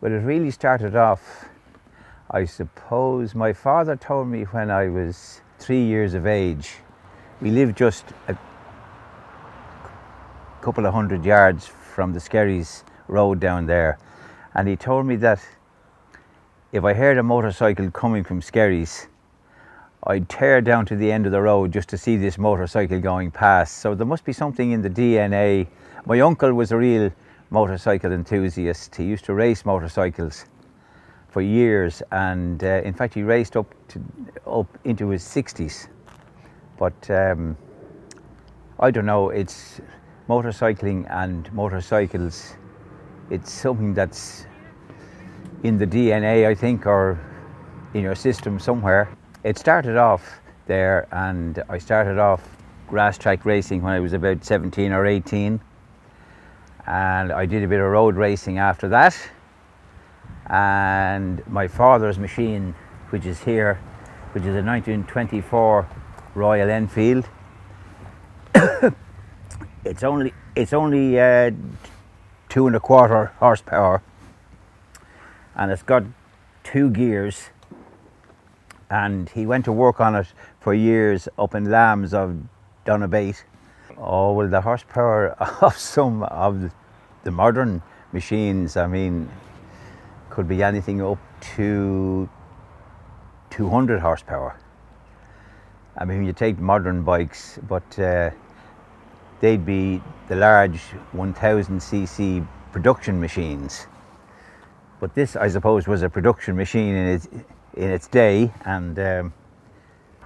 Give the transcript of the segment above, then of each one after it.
Well, it really started off, I suppose, my father told me when I was 3 years of age. We lived just a couple of 100 yards from the Skerries road down there, and he told me that if I heard a motorcycle coming from Skerries, I'd tear down to the end of the road just to see this motorcycle going past. So there must be something in the DNA. My uncle was a real motorcycle enthusiast. He used to race motorcycles for years, and in fact he raced up into his 60s. But I don't know, it's motorcycling and motorcycles, it's something that's in the DNA, I think, or in your system somewhere. It started off there, and I started off grass track racing when I was about 17 or 18, and I did a bit of road racing after that. And my father's machine, which is here, which is a 1924 Royal Enfield, it's only 2.25 horsepower, and it's got 2 gears, and he went to work on it for years up in Lambs of Donabate. Oh, well, the horsepower of some of the modern machines, I mean, could be anything up to 200 horsepower. I mean, you take modern bikes, but they'd be the large 1000cc production machines. But this, I suppose, was a production machine in its day, and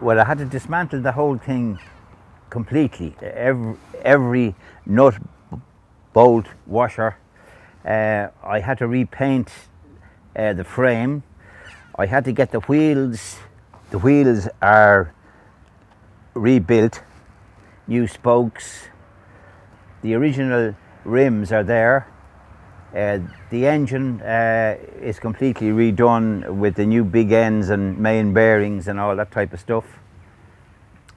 well, I had to dismantle the whole thing completely. Every nut, bolt, washer. I had to repaint the frame. I had to get the wheels. The wheels are rebuilt, new spokes. The original rims are there. The engine is completely redone with the new big ends and main bearings and all that type of stuff.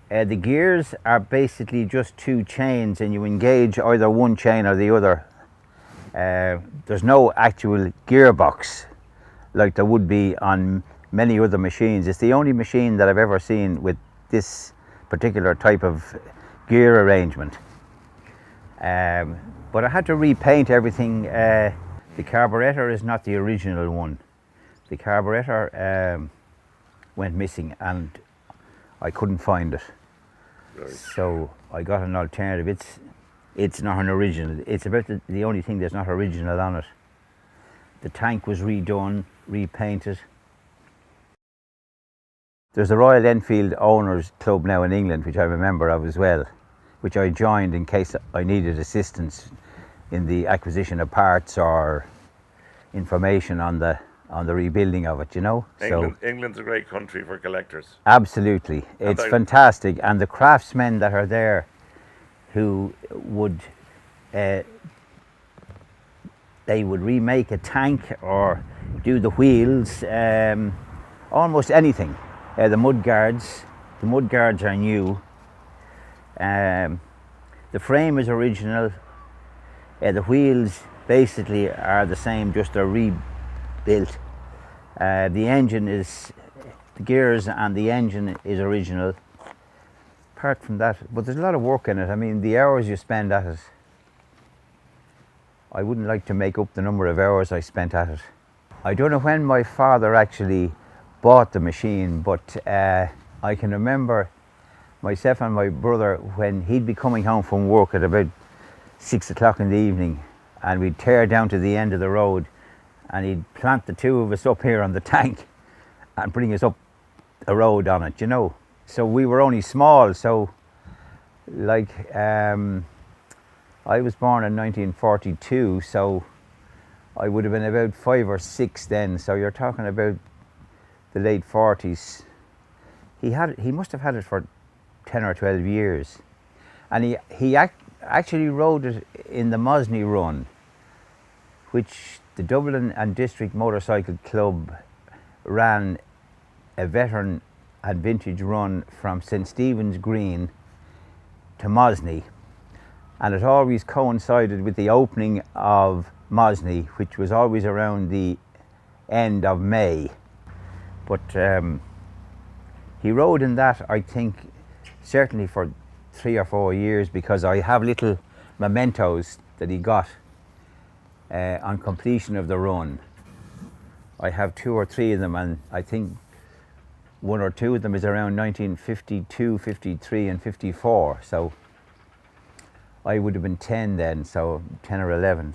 The gears are basically just 2 chains, and you engage either one chain or the other. There's no actual gearbox like there would be on many other machines. It's the only machine that I've ever seen with this particular type of gear arrangement. But I had to repaint everything. The carburetor is not the original one. The carburetor went missing, and I couldn't find it. Right. So I got an alternative. It's not an original. It's about the only thing that's not original on it. The tank was redone, repainted. There's the Royal Enfield Owners Club now in England, which I'm a member of as well, which I joined in case I needed assistance in the acquisition of parts or information on the rebuilding of it, you know. England's a great country for collectors. Absolutely, it's fantastic, and the craftsmen that are there who would they would remake a tank or do the wheels, almost anything. The mud guards are new. The frame is original. The wheels basically are the same, just they're rebuilt. The gears and the engine is original. Apart from that, but there's a lot of work in it. I mean, the hours you spend at it, I wouldn't like to make up the number of hours I spent at it. I don't know when my father actually bought the machine, but I can remember myself and my brother when he'd be coming home from work at about 6 o'clock in the evening, and we'd tear down to the end of the road, and he'd plant the 2 of us up here on the tank and bring us up the road on it, you know. So we were only small, so like I was born in 1942, so I would have been about 5 or 6 then, so you're talking about the late 40s. He must have had it for 10 or 12 years, and he actually rode it in the Mosney run, which the Dublin and District Motorcycle Club ran a veteran and vintage run from St. Stephen's Green to Mosney, and it always coincided with the opening of Mosney, which was always around the end of May. But he rode in that, I think, certainly for 3 or 4 years, because I have little mementos that he got on completion of the run. I have 2 or 3 of them, and I think 1 or 2 of them is around 1952, 53 and 54. So I would have been 10 then, so 10 or 11.